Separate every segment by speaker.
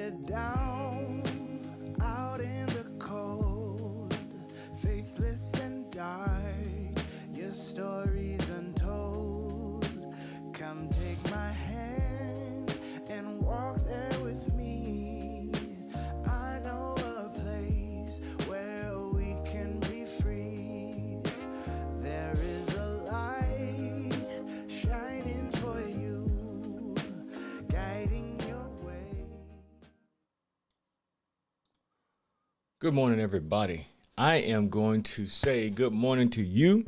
Speaker 1: head down, out in the cold, faithless and dark, your story's untold. Come take my hand and walk there with me. I know a place where we can be free. There is a light shining for you, guiding your way.
Speaker 2: Good morning, everybody. I am going to say good morning to you.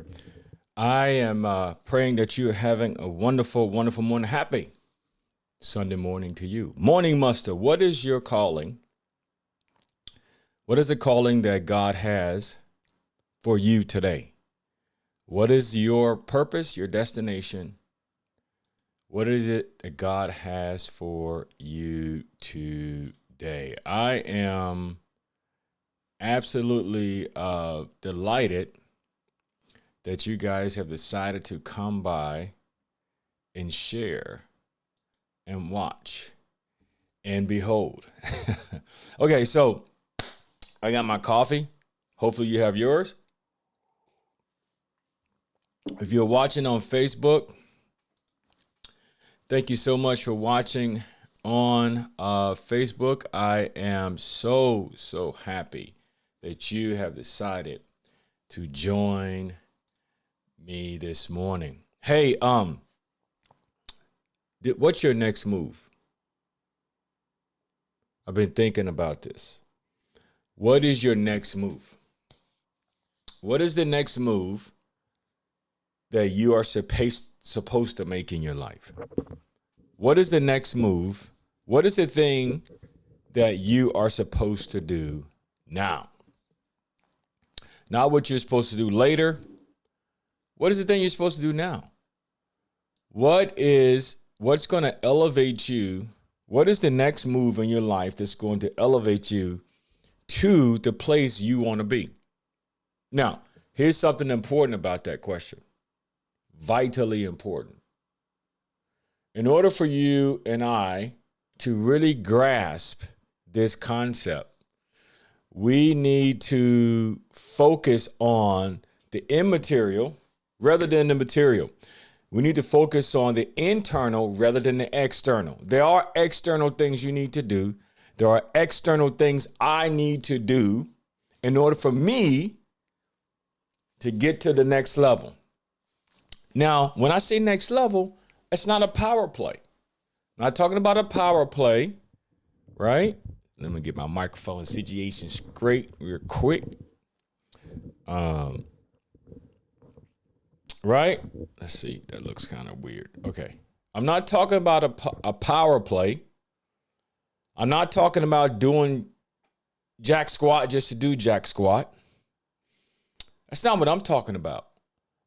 Speaker 2: I am praying that you are having a wonderful, wonderful morning. Happy Sunday morning to you. Morning Muster, what is your calling? What is the calling that God has for you today? What is your purpose, your destination? What is it that God has for you today? I am absolutely delighted that you guys have decided to come by and share and watch and behold. Okay, so I got my coffee. Hopefully you have yours. If you're watching on Facebook, thank you so much for watching on Facebook. I am so happy that you have decided to join me this morning. Hey, what's your next move? I've been thinking about this. What is your next move? What is the next move that you are supposed to make in your life? What is the next move? What is the thing that you are supposed to do now? Not what you're supposed to do later. What is the thing you're supposed to do now? What's going to elevate you? What is the next move in your life that's going to elevate you to the place you want to be? Now, here's something important about that question. Vitally important. In order for you and I to really grasp this concept, we need to focus on the immaterial rather than the material. We need to focus on the internal rather than the external. There are external things you need to do. There are external things I need to do in order for me to get to the next level. Now, when I say next level, it's not a power play. I'm not talking about a power play, right? Let me get my microphone situation straight real quick. Right? Let's see. That looks kind of weird. Okay. I'm not talking about a power play. I'm not talking about doing jack squat just to do jack squat. That's not what I'm talking about.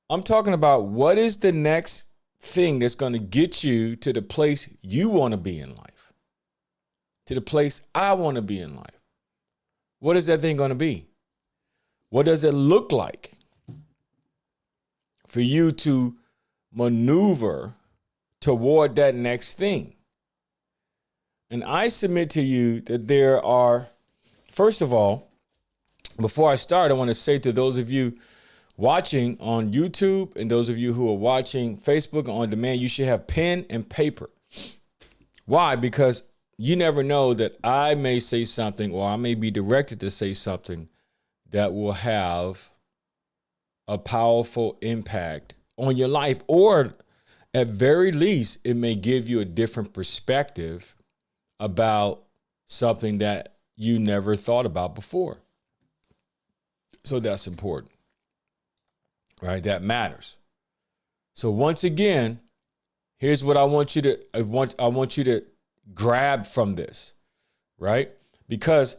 Speaker 2: I'm talking about what is the next thing that's going to get you to the place you want to be in life, to the place I want to be in life. What is that thing going to be? What does it look like for you to maneuver toward that next thing? And I submit to you that there are, first of all, before I start, I want to say to those of you watching on YouTube and those of you who are watching Facebook on demand, you should have pen and paper. Why? Because you never know that I may say something or I may be directed to say something that will have a powerful impact on your life, or at very least, it may give you a different perspective about something that you never thought about before. So that's important. Right? That matters. So once again, here's what I want you to grab from this, right? Because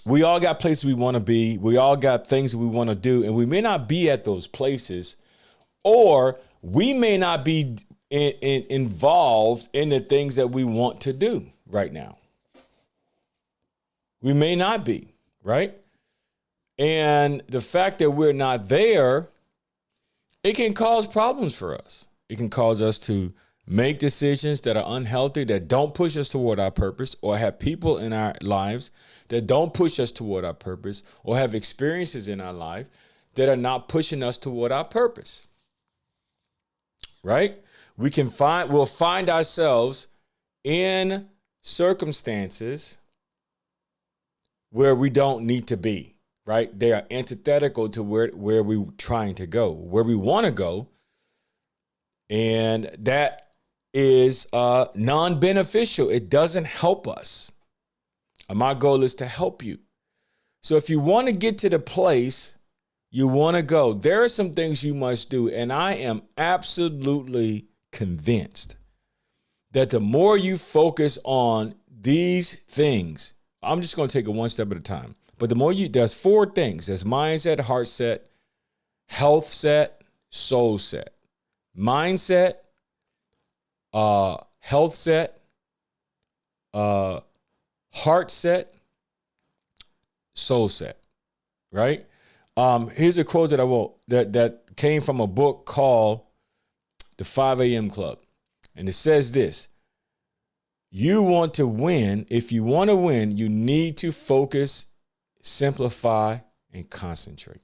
Speaker 2: we all got places we want to be. We all got things that we want to do, and we may not be at those places, or we may not be involved in the things that we want to do right now. We may not be, right? And the fact that we're not there, it can cause problems for us. It can cause us to make decisions that are unhealthy, that don't push us toward our purpose, or have people in our lives that don't push us toward our purpose, or have experiences in our life that are not pushing us toward our purpose. Right? We'll find ourselves in circumstances where we don't need to be, right? They are antithetical to where we're trying to go, where we want to go. And that is non-beneficial. It doesn't help us. And my goal is to help you. So if you want to get to the place you want to go, there are some things you must do. And I am absolutely convinced that the more you focus on these things, I'm just going to take it one step at a time. But there's 4 things. There's mindset, heart set, health set, soul set. Mindset, health set, heart set, soul set, right? Here's a quote that came from a book called The 5 a.m. Club. And it says this: you want to win. If you want to win, you need to focus, simplify, and concentrate.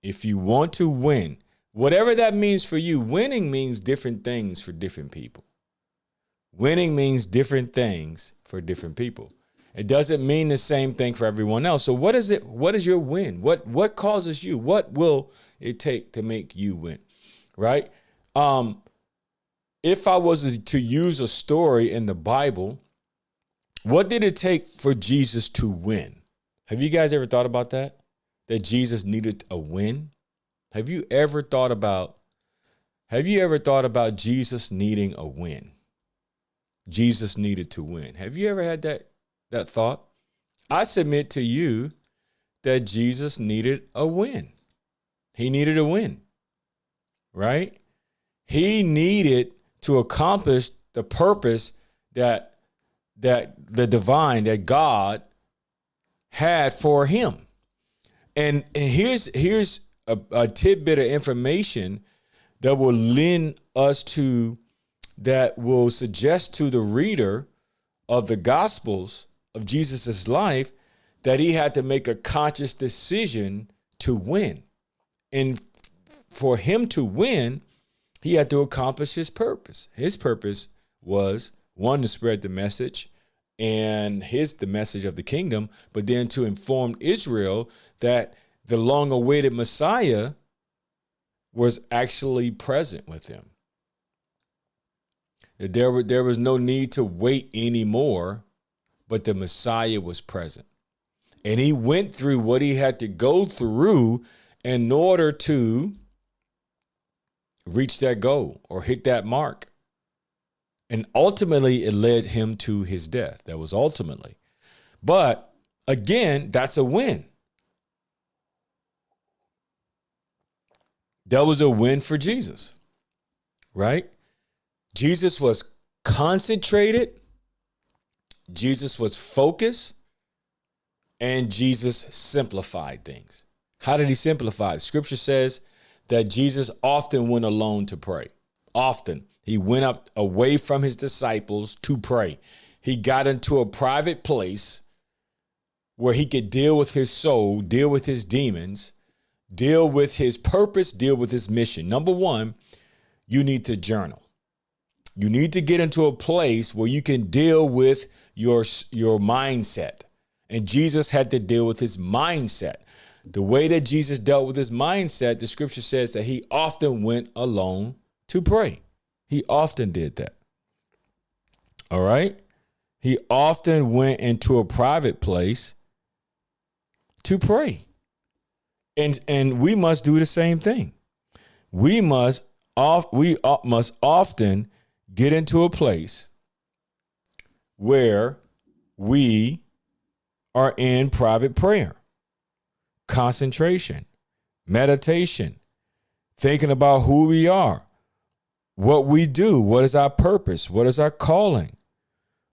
Speaker 2: If you want to win, whatever that means for you, winning means different things for different people. Winning means different things for different people. It doesn't mean the same thing for everyone else. So what is it? What is your win? What causes you? What will it take to make you win? Right? If I was to use a story in the Bible, what did it take for Jesus to win? Have you guys ever thought about that? That Jesus needed a win? Have you ever thought about Jesus needing a win? Jesus needed to win. Have you ever had that thought? I submit to you that Jesus needed a win. He needed a win, right? He needed to accomplish the purpose that the divine, that God had for him. And here's a tidbit of information that will lend us to, that will suggest to the reader of the Gospels of Jesus's life that he had to make a conscious decision to win. And for him to win, he had to accomplish his purpose. His purpose was, one, to spread the message, and the message of the kingdom, but then to inform Israel that the long-awaited Messiah was actually present with him. That there was no need to wait anymore, but the Messiah was present. And he went through what he had to go through in order to reach that goal or hit that mark. And ultimately, it led him to his death. That was ultimately. But again, that's a win. That was a win for Jesus, right? Jesus was concentrated. Jesus was focused. And Jesus simplified things. How did he simplify? Scripture says that Jesus often went alone to pray. Often. He went up away from his disciples to pray. He got into a private place where he could deal with his soul, deal with his demons, deal with his purpose, deal with his mission. Number one, you need to journal. You need to get into a place where you can deal with your mindset. And Jesus had to deal with his mindset. The way that Jesus dealt with his mindset, the scripture says that he often went alone to pray. He often did that. All right? He often went into a private place to pray. And we must do the same thing. We must often get into a place where we are in private prayer, concentration, meditation, thinking about who we are, what we do, what is our purpose, what is our calling,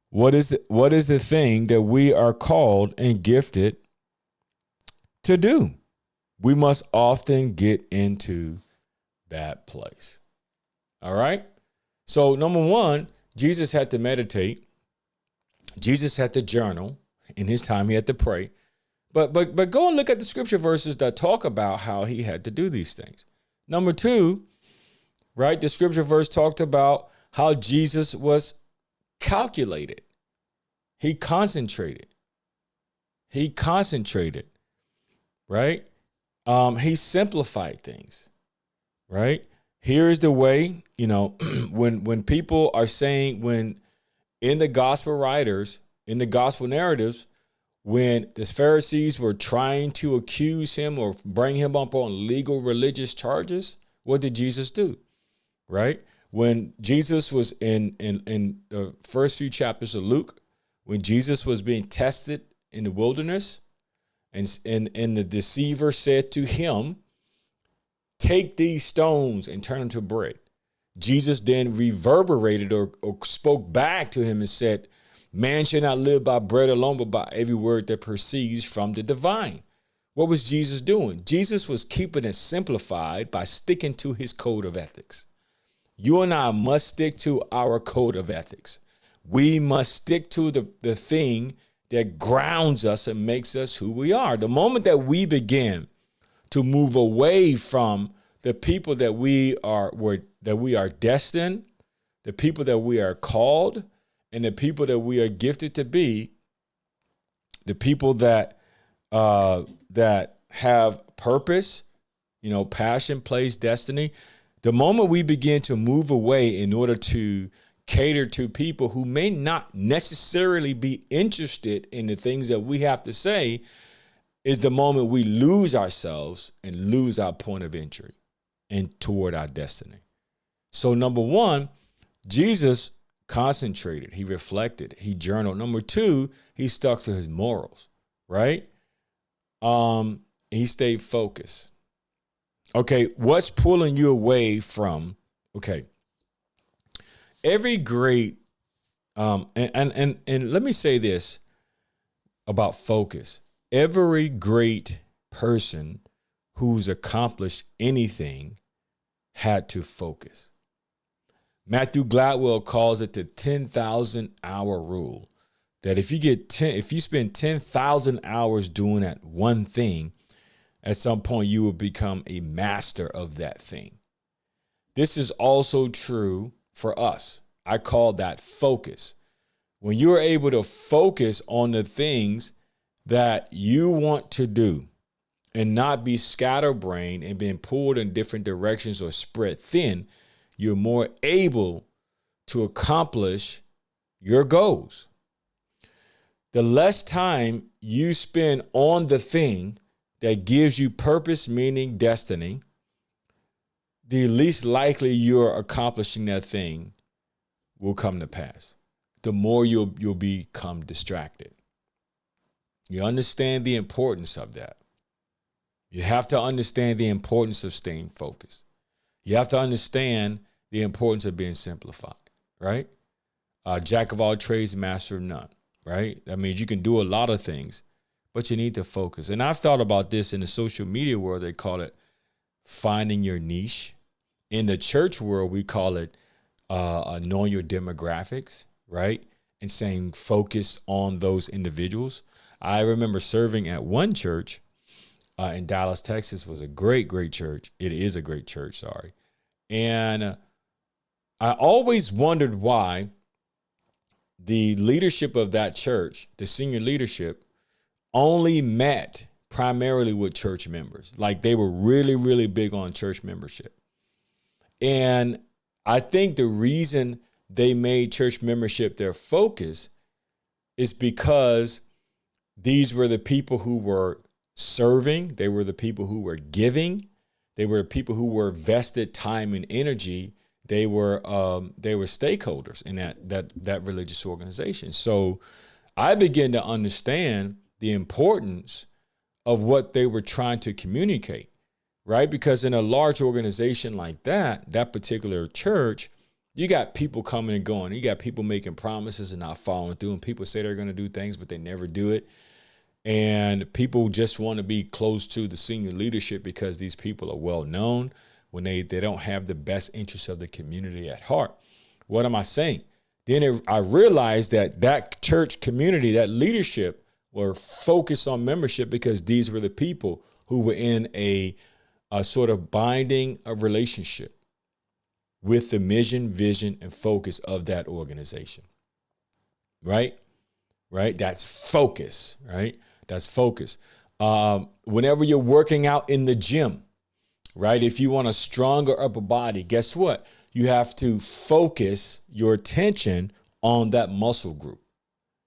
Speaker 2: what is the thing that we are called and gifted to do. We must often get into that place. All right? So number one, Jesus had to meditate. Jesus had to journal. In his time, he had to pray. But go and look at the scripture verses that talk about how he had to do these things. Number two, right? The scripture verse talked about how Jesus was calculated. He concentrated. Right? He simplified things. Right? Here is the way, when people are saying, when in the gospel writers, in the gospel narratives, when the Pharisees were trying to accuse him or bring him up on legal religious charges, what did Jesus do? Right? When Jesus was in the first few chapters of Luke, when Jesus was being tested in the wilderness, and the deceiver said to him, take these stones and turn them to bread. Jesus then reverberated or spoke back to him and said, man shall not live by bread alone, but by every word that proceeds from the divine. What was Jesus doing? Jesus was keeping it simplified by sticking to his code of ethics. You and I must stick to our code of ethics. We must stick to the thing that grounds us and makes us who we are. The moment that we begin to move away from the people that we are destined, the people that we are called, and the people that we are gifted to be, the people that have purpose, passion, place, destiny. The moment we begin to move away in order to cater to people who may not necessarily be interested in the things that we have to say, is the moment we lose ourselves and lose our point of entry and toward our destiny. So number one, Jesus concentrated, he reflected, he journaled. Number two, he stuck to his morals, right? He stayed focused. Okay, what's pulling you away from, every great, and let me say this about focus. Every great person who's accomplished anything had to focus. Matthew Gladwell calls it the 10,000 hour rule. That if you spend 10,000 hours doing that one thing, at some point you will become a master of that thing. This is also true for us. I call that focus. When you are able to focus on the things that you want to do and not be scatterbrained and being pulled in different directions or spread thin, you're more able to accomplish your goals. The less time you spend on the thing that gives you purpose, meaning, destiny, the least likely you're accomplishing that thing will come to pass. The more you'll become distracted. You understand the importance of that. You have to understand the importance of staying focused. You have to understand the importance of being simplified, right? Jack of all trades, master of none, right? That means you can do a lot of things, but you need to focus. And I've thought about this in the social media world. They call it finding your niche. In the church world, we call it knowing your demographics, right? And saying focus on those individuals. I remember serving at one church in Dallas, Texas. Was a great, great church. It is a great church, sorry. And I always wondered why the leadership of that church, the senior leadership, only met primarily with church members. Like they were really, really big on church membership. And I think the reason they made church membership their focus is because these were the people who were serving. They were the people who were giving. They were people who were vested time and energy. They were stakeholders in that religious organization. So I began to understand the importance of what they were trying to communicate, right? Because in a large organization like that particular church, you got people coming and going. You got people making promises and not following through, and people say they're going to do things, but they never do it. And people just want to be close to the senior leadership because these people are well known when they don't have the best interests of the community at heart. What am I saying? Then I realized that church community, that leadership, were focused on membership because these were the people who were in a sort of binding a relationship with the mission, vision, and focus of that organization. Right? Right? That's focus, right? That's focus. Whenever you're working out in the gym, right? If you want a stronger upper body, guess what? You have to focus your attention on that muscle group,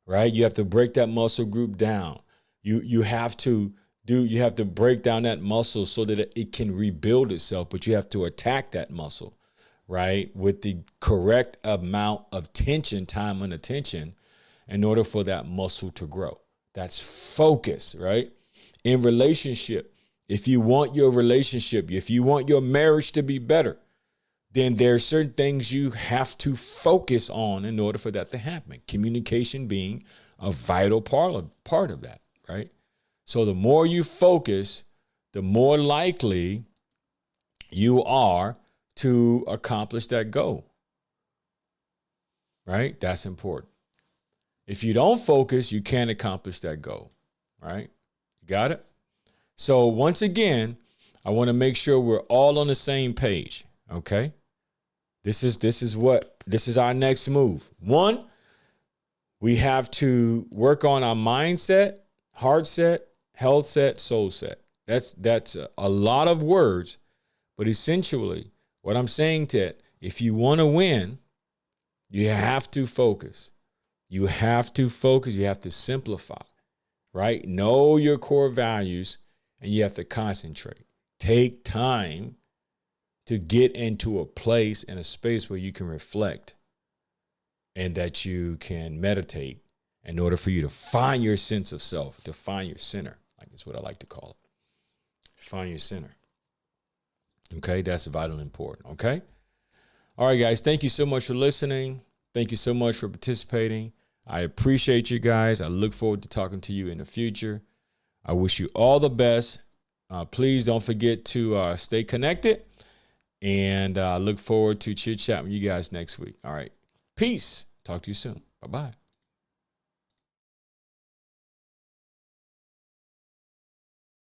Speaker 2: right? You have to break that muscle group down. You have to break down that muscle so that it can rebuild itself, but you have to attack that muscle, right? With the correct amount of tension, time and attention in order for that muscle to grow. That's focus, right? In relationship, if you want your relationship, if you want your marriage to be better, then there are certain things you have to focus on in order for that to happen. Communication being a vital part of that, right? So the more you focus, the more likely you are to accomplish that goal, right? That's important. If you don't focus, you can't accomplish that goal, right? You got it? So once again, I want to make sure we're all on the same page, okay? This is our next move. One, we have to work on our mindset, heart set, health set, soul set. That's a lot of words, but essentially what I'm saying to it, if you want to win, you have to focus. You have to focus. You have to simplify, right? Know your core values, and you have to concentrate. Take time to get into a place and a space where you can reflect and that you can meditate in order for you to find your sense of self, to find your center. Like that's what I like to call it. Find your center. Okay, that's vitally important. Okay. All right, guys. Thank you so much for listening. Thank you so much for participating. I appreciate you guys. I look forward to talking to you in the future. I wish you all the best. Please don't forget to stay connected. And look forward to chit chat with you guys next week. All right. Peace. Talk to you soon. Bye-bye.